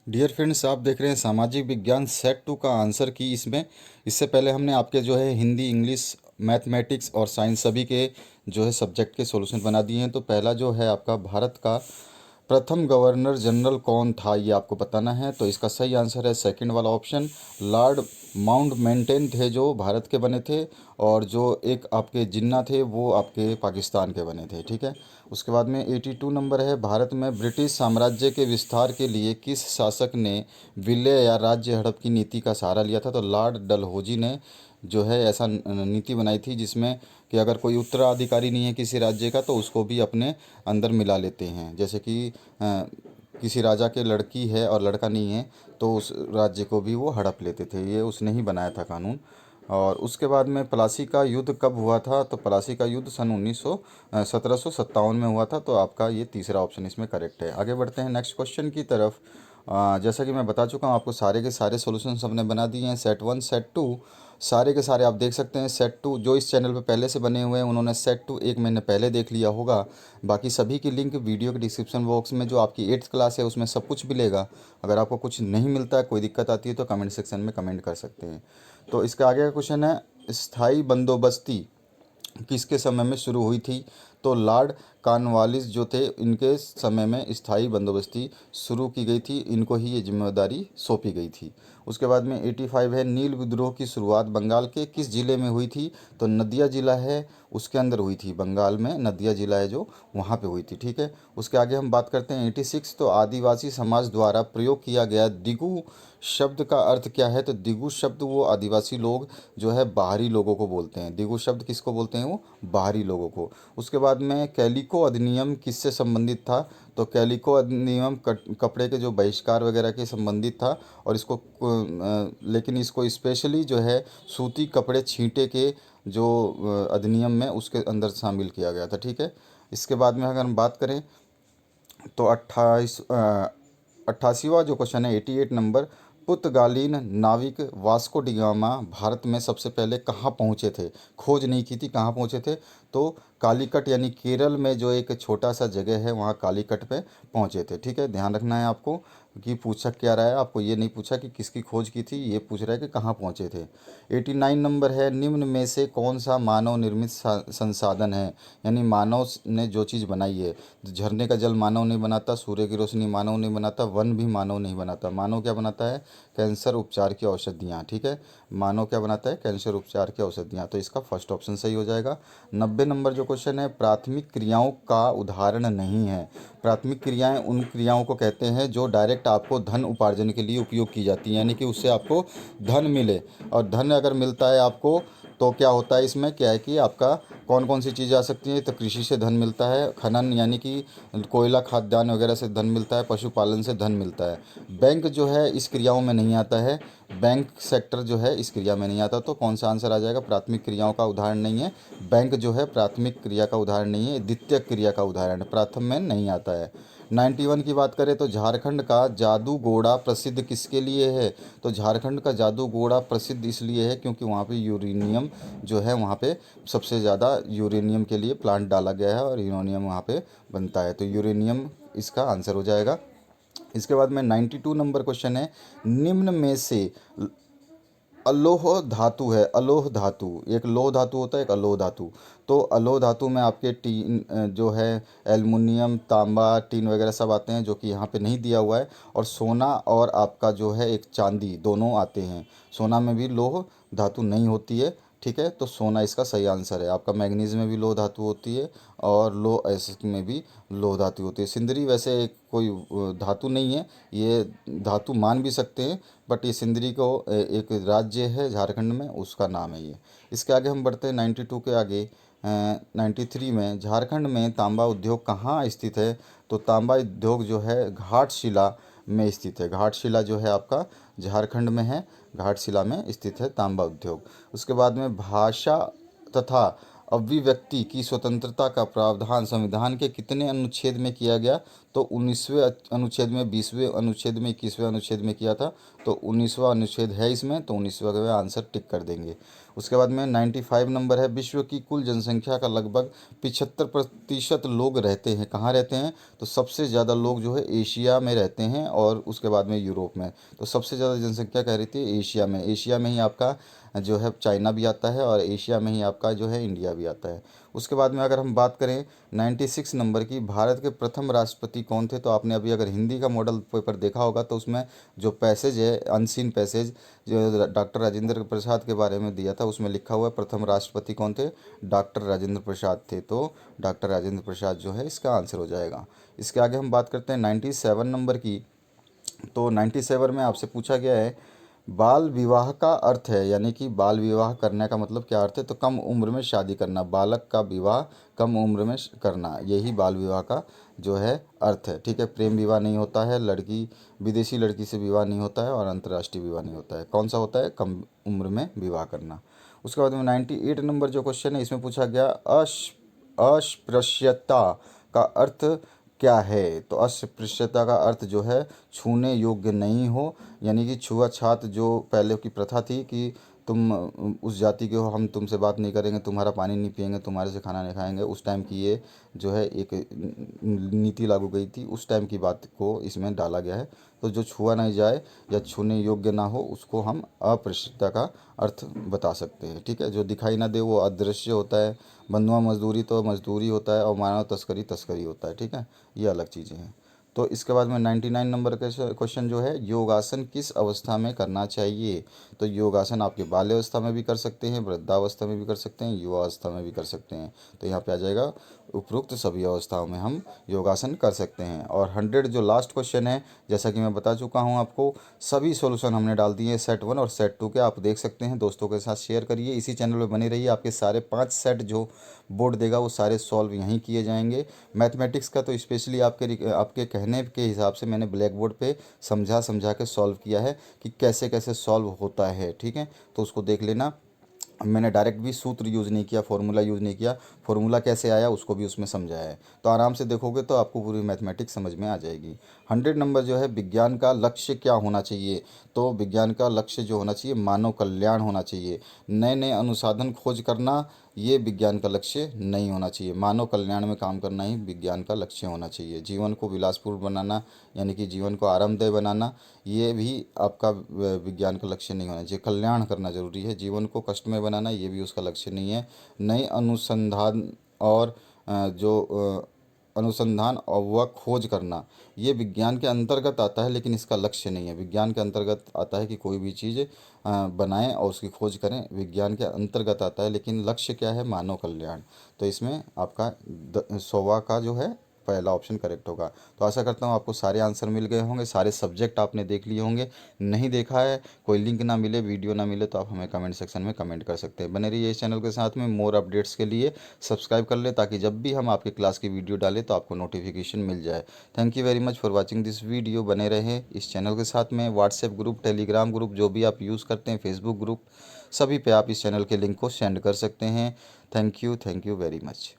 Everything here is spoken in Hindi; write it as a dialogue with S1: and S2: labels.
S1: डियर फ्रेंड्स, आप देख रहे हैं सामाजिक विज्ञान सेट 2 का आंसर की इसमें। इससे पहले हमने आपके जो है हिंदी, इंग्लिश, मैथमेटिक्स और साइंस सभी के जो है सब्जेक्ट के सॉल्यूशन बना दिए हैं। तो पहला जो है आपका, भारत का प्रथम गवर्नर जनरल कौन था, ये आपको बताना है। तो इसका सही आंसर है सेकंड वाला ऑप्शन, लॉर्ड माउंटबेटन थे जो भारत के बने थे। और जो एक आपके जिन्ना थे वो आपके पाकिस्तान के बने थे, ठीक है। उसके बाद में 82 नंबर है, भारत में ब्रिटिश साम्राज्य के विस्तार के लिए किस शासक ने विलय या राज्य हड़प की नीति का सहारा लिया था। तो लॉर्ड डलहौजी ने जो है ऐसा नीति बनाई थी जिसमें कि अगर कोई उत्तराधिकारी नहीं है किसी राज्य का तो उसको भी अपने अंदर मिला लेते हैं। जैसे कि किसी राजा के लड़की है और लड़का नहीं है तो उस राज्य को भी वो हड़प लेते थे। ये उसने ही बनाया था कानून। और उसके बाद में प्लासी का युद्ध कब हुआ था। तो प्लासी का युद्ध सन 1757 में हुआ था। तो आपका ये तीसरा ऑप्शन इसमें करेक्ट है। आगे बढ़ते हैं नेक्स्ट क्वेश्चन की तरफ। जैसा कि मैं बता चुका हूँ आपको, सारे के सारे सॉल्यूशंस हमने बना दिए हैं। सेट 1 सेट 2 सारे के सारे आप देख सकते हैं। सेट 2 जो इस चैनल पे पहले से बने हुए हैं उन्होंने सेट 2 एक महीने पहले देख लिया होगा। बाकी सभी की लिंक वीडियो के डिस्क्रिप्शन बॉक्स में, जो आपकी 8th क्लास है उसमें सब कुछ मिलेगा। अगर आपको कुछ नहीं मिलता है, कोई दिक्कत आती है तो कमेंट सेक्शन में कमेंट कर सकते हैं। तो इसका आगे का क्वेश्चन है, स्थाई बंदोबस्ती किसके समय में शुरू हुई थी। तो लॉर्ड कॉर्नवालिस जो थे, इनके समय में स्थायी बंदोबस्ती शुरू की गई थी। इनको ही ये जिम्मेदारी सौंपी गई थी। उसके बाद में 85 है, नील विद्रोह की शुरुआत बंगाल के किस जिले में हुई थी। तो नदिया जिला है उसके अंदर हुई थी। बंगाल में नदिया जिला है जो, वहाँ पे हुई थी, ठीक है। उसके आगे हम बात करते हैं 86। तो आदिवासी समाज द्वारा प्रयोग किया गया दिगु शब्द का अर्थ क्या है। तो दिगु शब्द वो आदिवासी लोग जो है बाहरी लोगों को बोलते हैं। दिगु शब्द किसको बोलते हैं, वो बाहरी लोगों को। उसके बाद में कैलिको अधिनियम किससे संबंधित था। तो कैलिको अधिनियम कपड़े के जो बहिष्कार वगैरह के संबंधित था। और इसको लेकिन इसको स्पेशली जो है सूती कपड़े छींटे के जो अधिनियम में उसके अंदर शामिल किया गया था, ठीक है। इसके बाद में अगर हम बात करें तो 88वां जो क्वेश्चन है 88 नंबर, पुर्तगालीन नाविक वास्को डिगामा भारत में सबसे पहले कहाँ पहुँचे थे। खोज नहीं की थी, कहाँ पहुँचे थे। तो कालीकट यानी केरल में जो एक छोटा सा जगह है वहाँ कालीकट पे पहुँचे थे, ठीक है। ध्यान रखना है आपको कि पूछा क्या रहा है, आपको ये नहीं पूछा कि किसकी खोज की थी, ये पूछ रहा है कि कहाँ पहुँचे थे। 89 नंबर है, निम्न में से कौन सा मानव निर्मित संसाधन है। यानी मानव ने जो चीज़ बनाई है। झरने का जल मानव नहीं बनाता, सूर्य की रोशनी मानव नहीं बनाता, वन भी मानव नहीं बनाता। मानव क्या बनाता है, कैंसर उपचार की औषधियाँ, ठीक है। मानव क्या बनाता है, कैंसर उपचार की औषधियाँ। तो इसका फर्स्ट ऑप्शन सही हो जाएगा। 90 नंबर जो क्वेश्चन है, प्राथमिक क्रियाओं का उदाहरण नहीं है। प्राथमिक क्रियाएं उन क्रियाओं को कहते हैं जो डायरेक्ट आपको धन उपार्जन के लिए उपयोग की जाती हैं, यानी कि उससे आपको धन मिले। और धन अगर मिलता है आपको तो क्या होता है, इसमें क्या है कि आपका कौन कौन सी चीज़ें आ सकती हैं। तो कृषि से धन मिलता है, खनन यानी कि कोयला खाद्यान्न वगैरह से धन मिलता है, पशुपालन से धन मिलता है। बैंक जो है इस क्रियाओं में नहीं आता है, बैंक सेक्टर जो है इस क्रिया में नहीं आता। तो कौन सा आंसर आ जाएगा, प्राथमिक क्रियाओं का उदाहरण नहीं है। बैंक जो है प्राथमिक क्रिया का उदाहरण नहीं है, द्वितीयक क्रिया का उदाहरण है, प्रथम में नहीं आता है। 91 की बात करें तो झारखंड का जादू घोड़ा प्रसिद्ध किसके लिए है। तो झारखंड का जादू घोड़ा प्रसिद्ध इसलिए है क्योंकि वहाँ पे यूरेनियम जो है, वहाँ पे सबसे ज़्यादा यूरेनियम के लिए प्लांट डाला गया है और यूरेनियम वहाँ पे बनता है। तो यूरेनियम इसका आंसर हो जाएगा। इसके बाद में 92 नंबर क्वेश्चन है, निम्न में से अलोह धातु है। अलोह धातु, एक लोह धातु होता है, एक अलोह धातु। तो अलोह धातु में आपके टीन जो है एल्युमिनियम, तांबा, टीन वगैरह सब आते हैं, जो कि यहाँ पे नहीं दिया हुआ है। और सोना और आपका जो है एक चांदी, दोनों आते हैं। सोना में भी लोह धातु नहीं होती है, ठीक है। तो सोना इसका सही आंसर है। आपका मैग्नीज में भी लोह धातु होती है और लो एसिड में भी लोह धातु होती है। सिंदरी वैसे एक कोई धातु नहीं है, ये धातु मान भी सकते हैं, बट ये सिंदरी को एक राज्य है झारखंड में, उसका नाम है ये। इसके आगे हम बढ़ते हैं 92 के आगे। 93 में, झारखंड में तांबा उद्योग कहाँ स्थित है। तो तांबा उद्योग जो है घाटशिला में स्थित है। घाटशिला जो है आपका झारखंड में है, घाटशिला में स्थित है तांबा उद्योग। उसके बाद में भाषा तथा अभिव्यक्ति की स्वतंत्रता का प्रावधान संविधान के कितने अनुच्छेद में किया गया। तो 19वें अनुच्छेद में, 20वें अनुच्छेद में, 21वें अनुच्छेद में किया था। तो 19वां अनुच्छेद है इसमें, तो 19वां का आंसर टिक कर देंगे। उसके बाद में 95 नंबर है, विश्व की कुल जनसंख्या का लगभग 75% लोग रहते हैं, कहाँ रहते हैं? तो सबसे ज़्यादा लोग जो है एशिया में रहते हैं और उसके बाद में यूरोप में। तो सबसे ज़्यादा जनसंख्या कह रही थी एशिया में। एशिया में ही आपका जो है चाइना भी आता है और एशिया में ही आपका जो है इंडिया भी आता है। उसके बाद में अगर हम बात करें 96 नंबर की, भारत के प्रथम राष्ट्रपति कौन थे? तो आपने अभी अगर हिंदी का मॉडल पेपर देखा होगा तो उसमें जो पैसेज है, अनसीन पैसेज, जो डॉक्टर राजेंद्र प्रसाद के बारे में दिया था, उसमें लिखा हुआ है प्रथम राष्ट्रपति कौन थे? डॉक्टर राजेंद्र प्रसाद थे। तो डॉक्टर राजेंद्र प्रसाद जो है इसका आंसर हो जाएगा। इसके आगे हम बात करते हैं 97 नंबर की। तो 97 में आपसे पूछा गया है बाल विवाह का अर्थ है, यानी कि बाल विवाह करने का मतलब क्या अर्थ है? तो कम उम्र में शादी करना, बालक का विवाह कम उम्र में करना, यही बाल विवाह का जो है अर्थ है। ठीक है, प्रेम विवाह नहीं होता है, लड़की विदेशी लड़की से विवाह नहीं होता है और अंतर्राष्ट्रीय विवाह नहीं होता है। कौन सा होता है? कम उम्र में विवाह करना। उसके बाद में 98 नंबर जो क्वेश्चन है इसमें पूछा गया अस्पृश्यता का अर्थ क्या है? तो अस्पृश्यता का अर्थ जो है छूने योग्य नहीं हो, यानी कि छुआछूत जो पहले की प्रथा थी कि तुम उस जाति के हो, हम तुमसे बात नहीं करेंगे, तुम्हारा पानी नहीं पिएंगे, तुम्हारे से खाना नहीं खाएंगे, उस टाइम की ये जो है एक नीति लागू गई थी, उस टाइम की बात को इसमें डाला गया है। तो जो छुआ नहीं जाए या छूने योग्य ना हो उसको हम अस्पृश्यता का अर्थ बता सकते हैं। ठीक है, जो दिखाई ना दे वो अदृश्य होता है, बंधुआ मजदूरी तो मजदूरी होता है और मानव तस्करी तस्करी होता है। ठीक है, ये अलग चीज़ें हैं। तो इसके बाद में 99 नंबर का क्वेश्चन जो है, योगासन किस अवस्था में करना चाहिए? तो योगासन आपके बाल्यावस्था में भी कर सकते हैं, वृद्धावस्था में भी कर सकते हैं, युवावस्था में भी कर सकते हैं। तो यहाँ पे आ जाएगा उपरोक्त सभी अवस्थाओं में हम योगासन कर सकते हैं। और 100 जो लास्ट क्वेश्चन है, जैसा कि मैं बता चुका हूँ आपको, सभी सॉल्यूशन हमने डाल दिए हैं सेट 1 और सेट 2 के, आप देख सकते हैं। दोस्तों के साथ शेयर करिए, इसी चैनल पर बने रहिए, आपके सारे 5 सेट जो बोर्ड देगा वो सारे सॉल्व यहीं किए जाएंगे। मैथमेटिक्स का तो स्पेशली आपके कहने के हिसाब से मैंने ब्लैक बोर्ड पे समझा समझा के सॉल्व किया है कि कैसे कैसे सॉल्व होता है। ठीक है, तो उसको देख लेना। मैंने डायरेक्ट भी सूत्र यूज़ नहीं किया, फॉर्मूला यूज़ नहीं किया, फॉर्मूला कैसे आया उसको भी उसमें समझाया है। तो आराम से देखोगे तो आपको पूरी मैथमेटिक्स समझ में आ जाएगी। 100 नंबर जो है, विज्ञान का लक्ष्य क्या होना चाहिए? तो विज्ञान का लक्ष्य जो होना चाहिए मानव कल्याण होना चाहिए। नए नए अनुसंधान खोज करना ये विज्ञान का लक्ष्य नहीं होना चाहिए। मानव कल्याण में काम करना ही विज्ञान का लक्ष्य होना चाहिए। जीवन को विलासपूर्ण बनाना, यानी कि जीवन को आरामदायक बनाना, ये भी आपका विज्ञान का लक्ष्य नहीं होना चाहिए। कल्याण करना जरूरी है, जीवन को कष्टमय बनाना ये भी उसका लक्ष्य नहीं है। नए अनुसंधान और अनुसंधान और वह खोज करना ये विज्ञान के अंतर्गत आता है, लेकिन इसका लक्ष्य नहीं है। विज्ञान के अंतर्गत आता है कि कोई भी चीज़ बनाएं और उसकी खोज करें, विज्ञान के अंतर्गत आता है, लेकिन लक्ष्य क्या है? मानव कल्याण। तो इसमें आपका 100वां का जो है पहला ऑप्शन करेक्ट होगा। तो आशा करता हूँ आपको सारे आंसर मिल गए होंगे, सारे सब्जेक्ट आपने देख लिए होंगे। नहीं देखा है, कोई लिंक ना मिले, वीडियो ना मिले, तो आप हमें कमेंट सेक्शन में कमेंट कर सकते हैं। बने रहिए इस चैनल के साथ में। मोर अपडेट्स के लिए सब्सक्राइब कर ले, ताकि जब भी हम आपके क्लास की वीडियो डालें तो आपको नोटिफिकेशन मिल जाए। Thank you very much for watching this video. बने रहें इस चैनल के साथ में। व्हाट्सएप ग्रुप, टेलीग्राम ग्रुप जो भी आप यूज़ करते हैं, फेसबुक ग्रुप, सभी पे आप इस चैनल के लिंक को सेंड कर सकते हैं। Thank you very much.